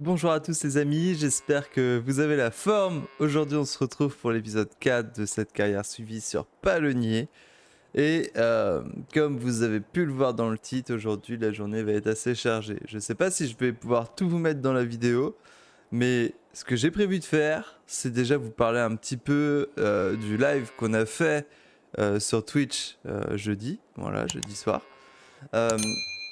Bonjour à tous les amis, j'espère que vous avez la forme. Aujourd'hui on se retrouve pour l'épisode 4 de cette carrière suivie sur Palonnier. Et comme vous avez pu le voir dans le titre, aujourd'hui la journée va être assez chargée. Je ne sais pas si je vais pouvoir tout vous mettre dans la vidéo, mais ce que j'ai prévu de faire, c'est déjà vous parler un petit peu du live qu'on a fait sur Twitch jeudi, voilà, jeudi soir. Euh,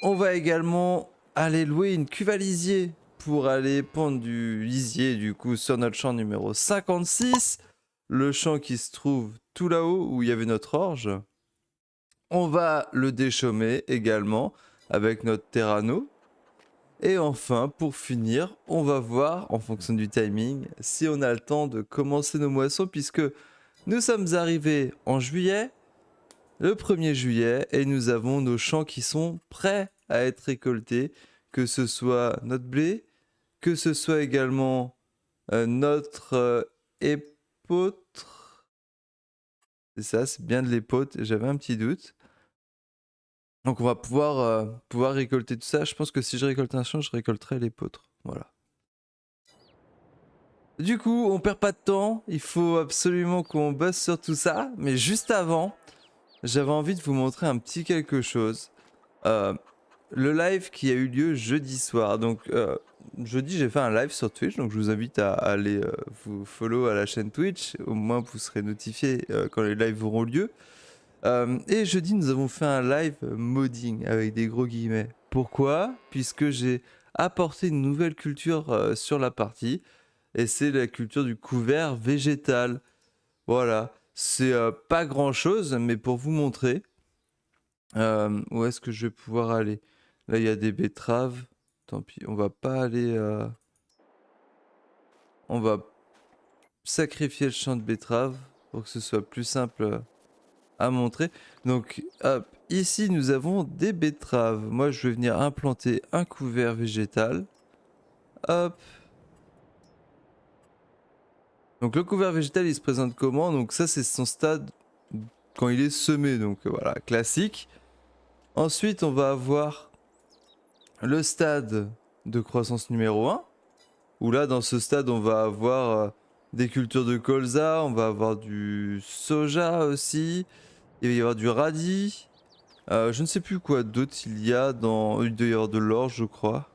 on va également aller louer une cuve à lisier pour aller pondre du lisier du coup sur notre champ numéro 56, le champ qui se trouve tout là-haut où il y avait notre orge. On va le déchaumer également avec notre terrano. Et enfin, pour finir, on va voir, en fonction du timing, si on a le temps de commencer nos moissons, puisque nous sommes arrivés en juillet, le 1er juillet, et nous avons nos champs qui sont prêts à être récoltés, que ce soit notre blé, que ce soit également notre épeautre. C'est ça, c'est bien de l'épeautre, j'avais un petit doute. Donc on va pouvoir récolter tout ça. Je pense que si je récolte un champ, je récolterai l'épeautre. Voilà. Du coup, on perd pas de temps, il faut absolument qu'on bosse sur tout ça, mais juste avant, j'avais envie de vous montrer un petit quelque chose. Euh, le live qui a eu lieu jeudi soir. Donc jeudi j'ai fait un live sur Twitch, donc je vous invite à aller vous follow à la chaîne Twitch, au moins vous serez notifié quand les lives auront lieu. Et jeudi nous avons fait un live modding avec des gros guillemets. Pourquoi? Puisque j'ai apporté une nouvelle culture sur la partie, et c'est la culture du couvert végétal. Voilà, c'est pas grand chose, mais pour vous montrer. Où est-ce que je vais pouvoir aller? Là, il y a des betteraves. Tant pis, on va pas aller. On va sacrifier le champ de betteraves pour que ce soit plus simple à montrer. Donc, hop, ici nous avons des betteraves. Moi, je vais venir implanter un couvert végétal. Hop. Donc, le couvert végétal, il se présente comment? Donc, ça, c'est son stade quand il est semé. Donc, voilà, classique. Ensuite, on va avoir le stade de croissance numéro 1. Où là, dans ce stade, on va avoir des cultures de colza, on va avoir du soja aussi, il va y avoir du radis, je ne sais plus quoi d'autre il y a dans... Il doit y avoir de l'orge, je crois,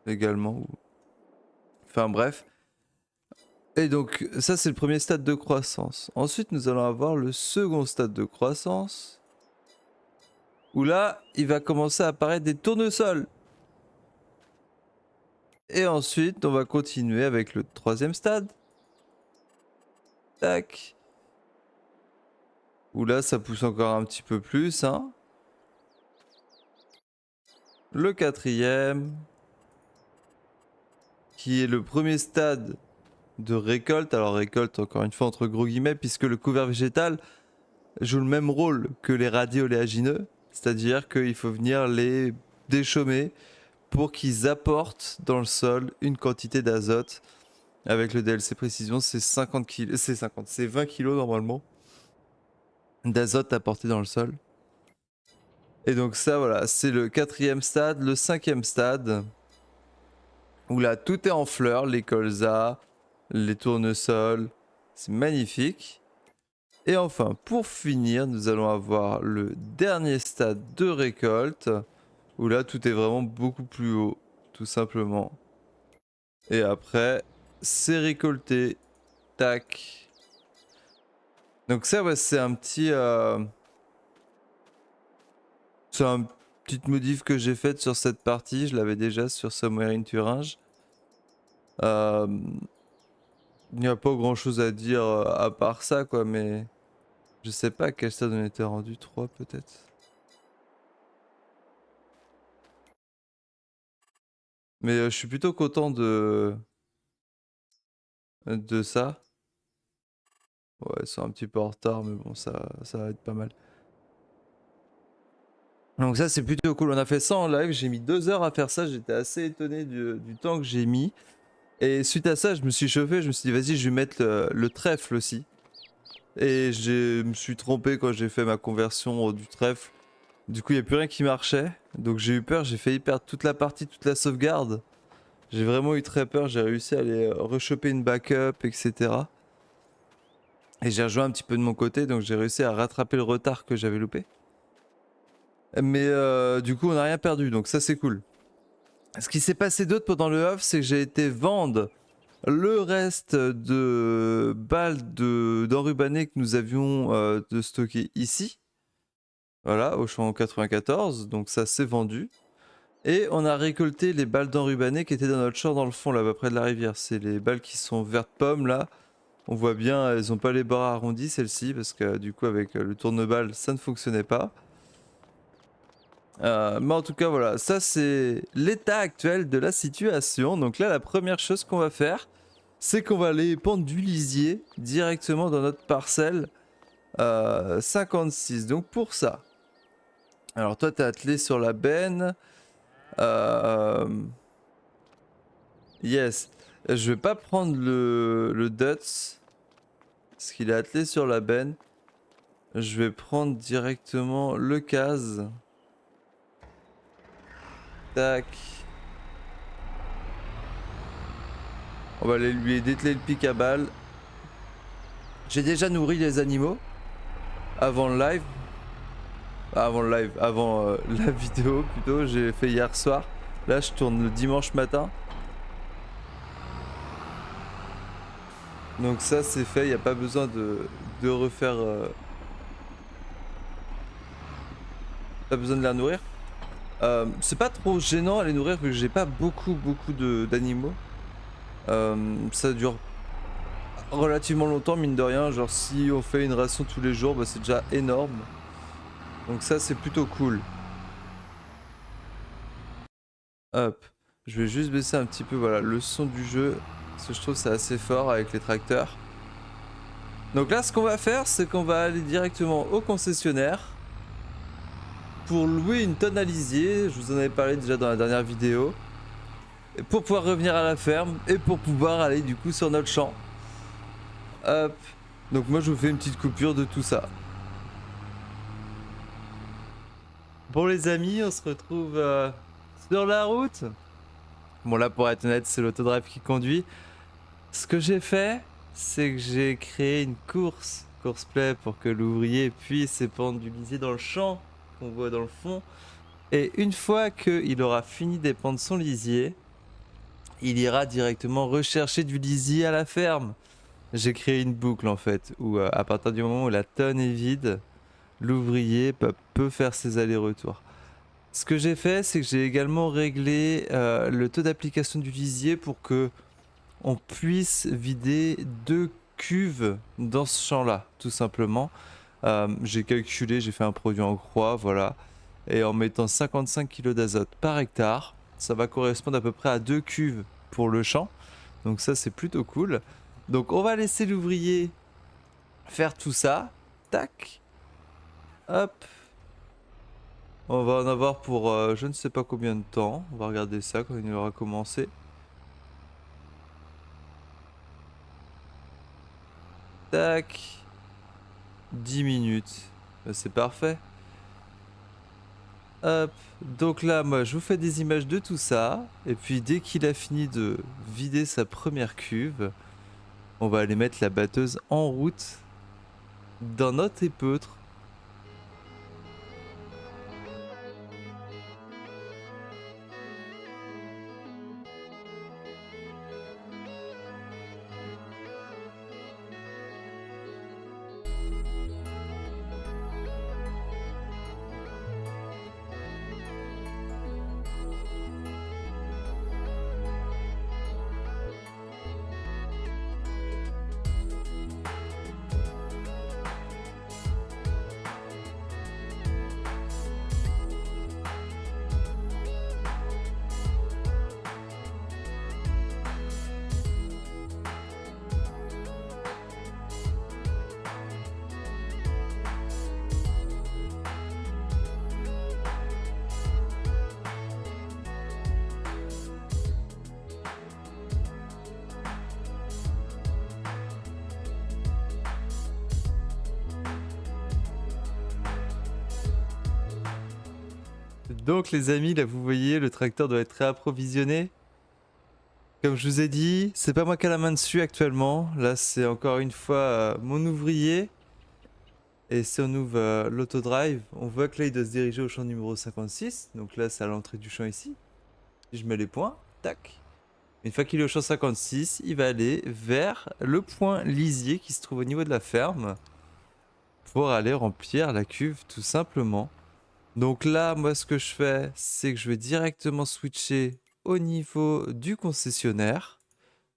également. Enfin bref. Et donc, ça, c'est le premier stade de croissance. Ensuite, nous allons avoir le second stade de croissance, où là, il va commencer à apparaître des tournesols. Et ensuite, on va continuer avec le troisième stade. Tac. Où là, ça pousse encore un petit peu plus, hein. Le quatrième, qui est le premier stade de récolte. Alors récolte, encore une fois, entre gros guillemets, puisque le couvert végétal joue le même rôle que les radis oléagineux. C'est-à-dire qu'il faut venir les déchaumer pour qu'ils apportent dans le sol une quantité d'azote. Avec le DLC précision, c'est 50 kg, c'est 20 kg normalement d'azote apporté dans le sol. Et donc ça, voilà, c'est le quatrième stade. Le cinquième stade, où là tout est en fleurs, les colzas, les tournesols, c'est magnifique. Et enfin, pour finir, nous allons avoir le dernier stade de récolte, où là tout est vraiment beaucoup plus haut, tout simplement. Et après, c'est récolté, tac. Donc ça, ouais, c'est un petit... c'est une petite modif que j'ai faite sur cette partie, je l'avais déjà sur Somewhere in Thuringe. Euh, Il n'y a pas grand chose à dire à part ça, quoi, mais je sais pas à quel stade on était rendu, 3 peut-être. Mais je suis plutôt content de ça. Ouais, c'est un petit peu en retard, mais bon, ça va être pas mal. Donc ça, c'est plutôt cool. On a fait ça en live, j'ai mis 2 heures à faire ça, j'étais assez étonné du temps que j'ai mis. Et suite à ça, je me suis chauffé, je me suis dit, vas-y, je vais mettre le trèfle aussi. Et je me suis trompé quand j'ai fait ma conversion du trèfle. Du coup, il n'y a plus rien qui marchait. Donc j'ai eu peur, j'ai failli perdre toute la partie, toute la sauvegarde. J'ai vraiment eu très peur, j'ai réussi à aller rechoper une backup, etc. Et j'ai rejoint un petit peu de mon côté, donc j'ai réussi à rattraper le retard que j'avais loupé. Mais du coup, on n'a rien perdu, donc ça c'est cool. Ce qui s'est passé d'autre pendant le off, c'est que j'ai été vendre le reste de balles d'enrubanné que nous avions de stocker ici. Voilà, au champ 94, donc ça s'est vendu. Et on a récolté les balles d'enrubanné qui étaient dans notre champ dans le fond, là-bas près de la rivière. C'est les balles qui sont vertes pommes, là. On voit bien, elles ont pas les bords arrondis, celles-ci, parce que du coup, avec le tourneballe, ça ne fonctionnait pas. Mais en tout cas, voilà, ça c'est l'état actuel de la situation. Donc là, la première chose qu'on va faire, c'est qu'on va aller pendre du lisier directement dans notre parcelle 56. Donc pour ça, alors toi, t'es attelé sur la benne. Yes, je vais pas prendre le Duts, parce qu'il est attelé sur la benne. Je vais prendre directement le case. Tac. On va aller lui dételer le pic à balles. J'ai déjà nourri les animaux avant le live. Avant le live, avant la vidéo plutôt, j'ai fait hier soir. Là, je tourne le dimanche matin. Donc ça, c'est fait, il n'y a pas besoin de refaire... Pas besoin de la nourrir. C'est pas trop gênant à les nourrir vu que j'ai pas beaucoup d'animaux. Ça dure relativement longtemps, mine de rien. Genre si on fait une ration tous les jours, bah, c'est déjà énorme. Donc ça, c'est plutôt cool. Hop, je vais juste baisser un petit peu voilà, le son du jeu, parce que je trouve que c'est assez fort avec les tracteurs. Donc là, ce qu'on va faire, c'est qu'on va aller directement au concessionnaire pour louer une tonne à lisier. Je vous en avais parlé déjà dans la dernière vidéo. Et pour pouvoir revenir à la ferme et pour pouvoir aller du coup sur notre champ. Hop, donc moi je vous fais une petite coupure de tout ça. Bon les amis, on se retrouve sur la route. Bon là pour être honnête, c'est l'autodrive qui conduit. Ce que j'ai fait, c'est que j'ai créé une course play pour que l'ouvrier puisse épandre du lisier dans le champ qu'on voit dans le fond. Et une fois qu'il aura fini d'épandre son lisier, il ira directement rechercher du lisier à la ferme. J'ai créé une boucle en fait, où à partir du moment où la tonne est vide, l'ouvrier peut faire ses allers-retours. Ce que j'ai fait, c'est que j'ai également réglé le taux d'application du lisier pour que on puisse vider 2 cuves dans ce champ-là, tout simplement. J'ai calculé, j'ai fait un produit en croix, voilà. Et en mettant 55 kg d'azote par hectare, ça va correspondre à peu près à 2 cuves pour le champ. Donc ça, c'est plutôt cool. Donc on va laisser l'ouvrier faire tout ça. Tac. Hop. On va en avoir pour je ne sais pas combien de temps. On va regarder ça quand il aura commencé. Tac. 10 minutes. C'est parfait. Hop. Donc là, moi, je vous fais des images de tout ça. Et puis dès qu'il a fini de vider sa première cuve, on va aller mettre la batteuse en route dans notre épeutre. Donc les amis, là vous voyez, le tracteur doit être réapprovisionné. Comme je vous ai dit, c'est pas moi qui ai la main dessus actuellement. Là, c'est encore une fois mon ouvrier. Et si on ouvre l'autodrive, on voit que là, il doit se diriger au champ numéro 56. Donc là, c'est à l'entrée du champ ici. Si je mets les points, tac. Une fois qu'il est au champ 56, il va aller vers le point lisier qui se trouve au niveau de la ferme pour aller remplir la cuve tout simplement. Donc là, moi, ce que je fais, c'est que je vais directement switcher au niveau du concessionnaire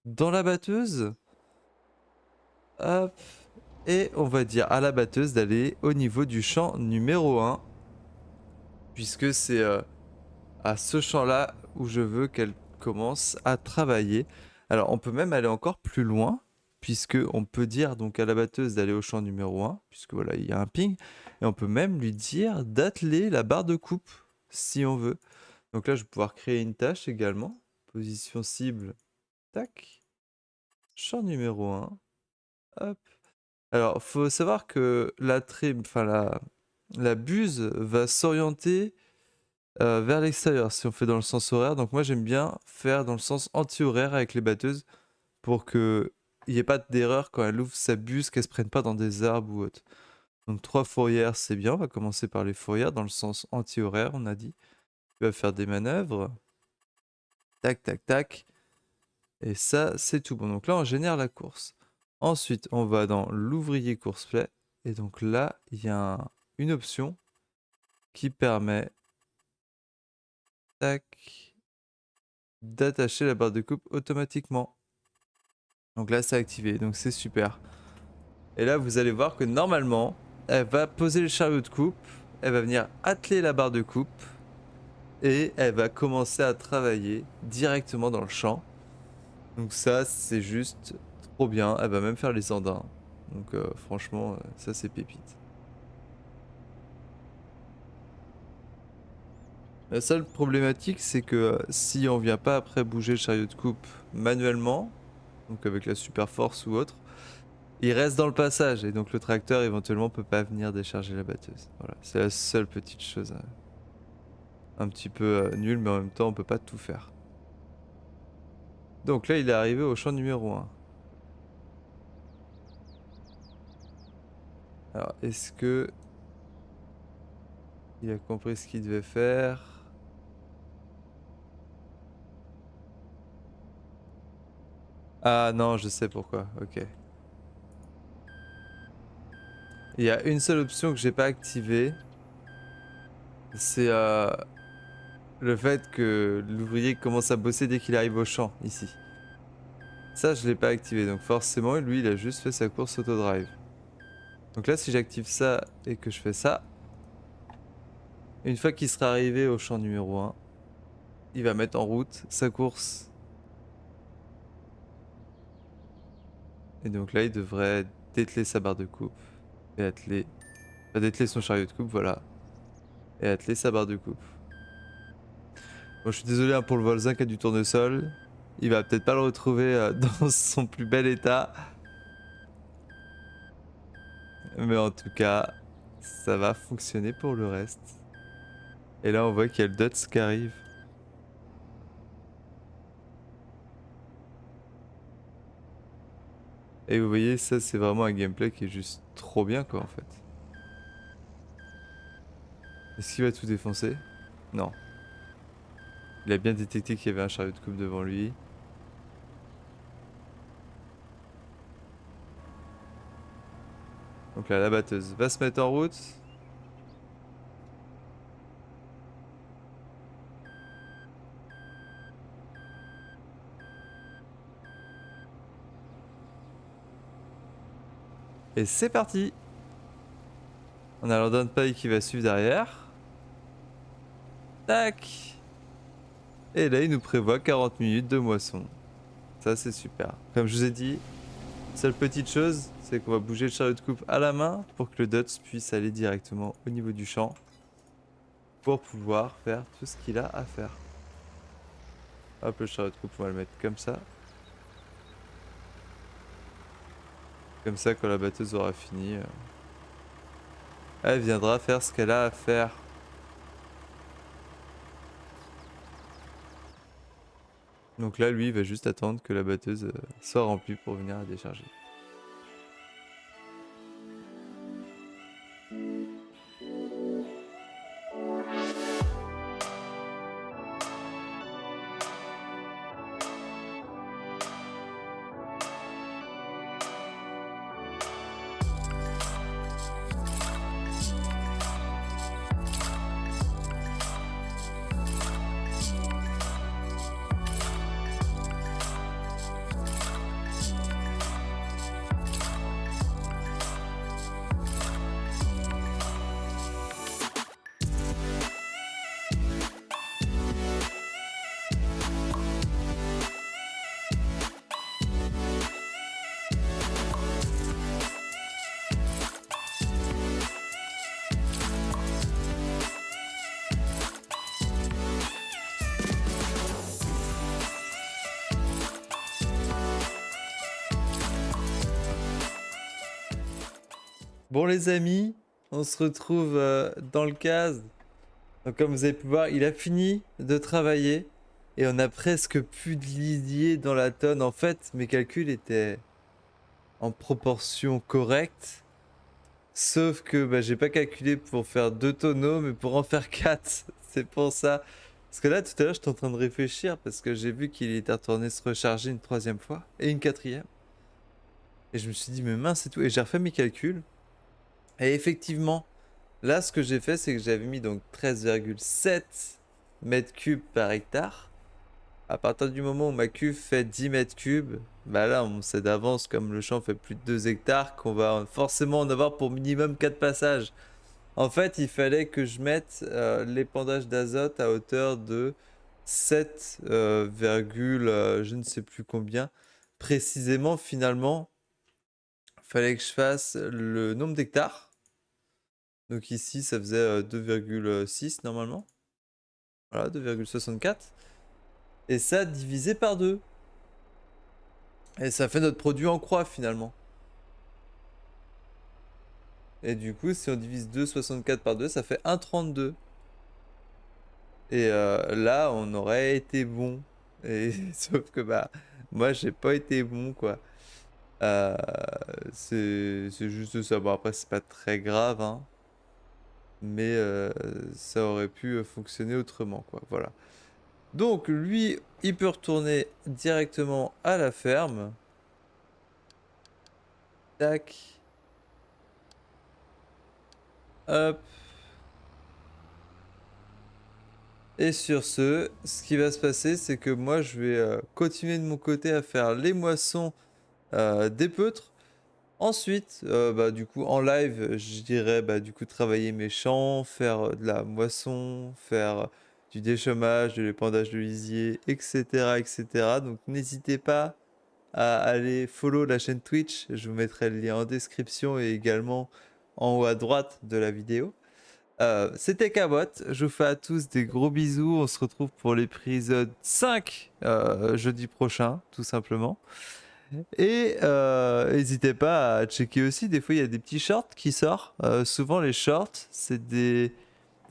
dans la batteuse. Hop. Et on va dire à la batteuse d'aller au niveau du champ numéro 1. Puisque c'est à ce champ-là où je veux qu'elle commence à travailler. Alors on peut même aller encore plus loin. Puisque on peut dire donc à la batteuse d'aller au champ numéro 1. Puisque voilà, il y a un ping. Et on peut même lui dire d'atteler la barre de coupe. Si on veut. Donc là je vais pouvoir créer une tâche également. Position cible. Tac. Champ numéro 1. Hop. Alors, faut savoir que la trim, enfin la buse va s'orienter vers l'extérieur si on fait dans le sens horaire. Donc moi j'aime bien faire dans le sens anti-horaire avec les batteuses pour que il n'y ait pas d'erreur quand elle ouvre sa buse, qu'elle se prenne pas dans des arbres ou autre. Donc 3 fourrières c'est bien, on va commencer par les fourrières dans le sens anti-horaire, on a dit. Tu vas faire des manœuvres. Tac tac tac. Et ça c'est tout bon. Donc là on génère la course. Ensuite, on va dans l'ouvrier course-play. Et donc là, il y a une option qui permet d'attacher la barre de coupe automatiquement. Donc là, c'est activé. Donc c'est super. Et là, vous allez voir que normalement, elle va poser le chariot de coupe. Elle va venir atteler la barre de coupe. Et elle va commencer à travailler directement dans le champ. Donc ça, c'est juste trop bien. Elle va même faire les andins. Donc franchement, ça c'est pépite. La seule problématique, c'est que si on vient pas après bouger le chariot de coupe manuellement, donc avec la super force ou autre, il reste dans le passage et donc le tracteur éventuellement peut pas venir décharger la batteuse. Voilà, c'est la seule petite chose un petit peu nulle, mais en même temps on peut pas tout faire. Donc là il est arrivé au champ numéro 1. Alors est-ce que il a compris ce qu'il devait faire? Ah non, je sais pourquoi, ok. Il y a une seule option que j'ai pas activée. C'est le fait que l'ouvrier commence à bosser dès qu'il arrive au champ, ici. Ça, je l'ai pas activé, donc forcément, lui, il a juste fait sa course autodrive. Donc là, si j'active ça et que je fais ça, une fois qu'il sera arrivé au champ numéro 1, il va mettre en route sa course. Et donc là, il devrait dételer sa barre de coupe et atteler... Enfin, dételer son chariot de coupe, voilà. Et atteler sa barre de coupe. Bon, je suis désolé hein, pour le Volzin qui a du tournesol. Il va peut-être pas le retrouver dans son plus bel état. Mais en tout cas, ça va fonctionner pour le reste. Et là, on voit qu'il y a le Dots qui arrive. Et vous voyez, ça, c'est vraiment un gameplay qui est juste trop bien, quoi, en fait. Est-ce qu'il va tout défoncer? Non. Il a bien détecté qu'il y avait un chariot de coupe devant lui. Donc là, la batteuse va se mettre en route. Et c'est parti! On a l'Andon Paille qui va suivre derrière. Tac! Et là, il nous prévoit 40 minutes de moisson. Ça, c'est super. Comme je vous ai dit, seule petite chose, c'est qu'on va bouger le chariot de coupe à la main pour que le Dots puisse aller directement au niveau du champ pour pouvoir faire tout ce qu'il a à faire. Hop, le chariot de coupe, on va le mettre comme ça. Comme ça, quand la batteuse aura fini, elle viendra faire ce qu'elle a à faire. Donc là, lui, il va juste attendre que la batteuse soit remplie pour venir la décharger. Bon les amis, on se retrouve dans le CAS. Donc comme vous avez pu voir, il a fini de travailler et on a presque plus de lisier dans la tonne. En fait, mes calculs étaient en proportion correcte. Sauf que bah, j'ai pas calculé pour faire 2 tonneaux, mais pour en faire 4. C'est pour ça. Parce que là, tout à l'heure, j'étais en train de réfléchir parce que j'ai vu qu'il était retourné se recharger une 3e fois et une 4e. Et je me suis dit, mais mince et tout. Et j'ai refait mes calculs. Et effectivement, là, ce que j'ai fait, c'est que j'avais mis donc 13,7 mètres cubes par hectare. À partir du moment où ma cuve fait 10 mètres cubes, bah là, on sait d'avance, comme le champ fait plus de 2 hectares, qu'on va forcément en avoir pour minimum 4 passages. En fait, il fallait que je mette l'épandage d'azote à hauteur de 7, je ne sais plus combien. Précisément, finalement, il fallait que je fasse le nombre d'hectares. Donc ici, ça faisait 2,6 normalement. Voilà, 2,64. Et ça divisé par 2. Et ça fait notre produit en croix finalement. Et du coup, si on divise 2,64 par 2, ça fait 1,32. Et là, on aurait été bon. Et sauf que bah, moi, j'ai pas été bon quoi. C'est juste ça. Bon, après, c'est pas très grave, hein. Mais ça aurait pu fonctionner autrement quoi. Voilà. Donc, lui, il peut retourner directement à la ferme. Tac. Hop. Et sur ce qui va se passer, c'est que moi, je vais continuer de mon côté à faire les moissons des peutres. Ensuite, bah, du coup, en live, je dirais bah, du coup travailler mes champs, faire de la moisson, faire du déchômage, de l'épandage de lisier, etc., etc. Donc, n'hésitez pas à aller follow la chaîne Twitch. Je vous mettrai le lien en description et également en haut à droite de la vidéo. C'était Cabot, je vous fais à tous des gros bisous, on se retrouve pour l'épisode 5 jeudi prochain, tout simplement. Et n'hésitez pas à checker aussi, des fois il y a des petits shorts qui sortent. Souvent les shorts, c'est des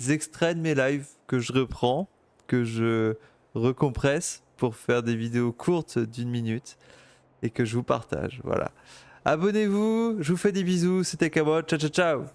extraits de mes lives que je reprends, que je recompresse pour faire des vidéos courtes d'1 minute et que je vous partage. Voilà. Abonnez-vous, je vous fais des bisous, c'était Cabot, ciao ciao ciao.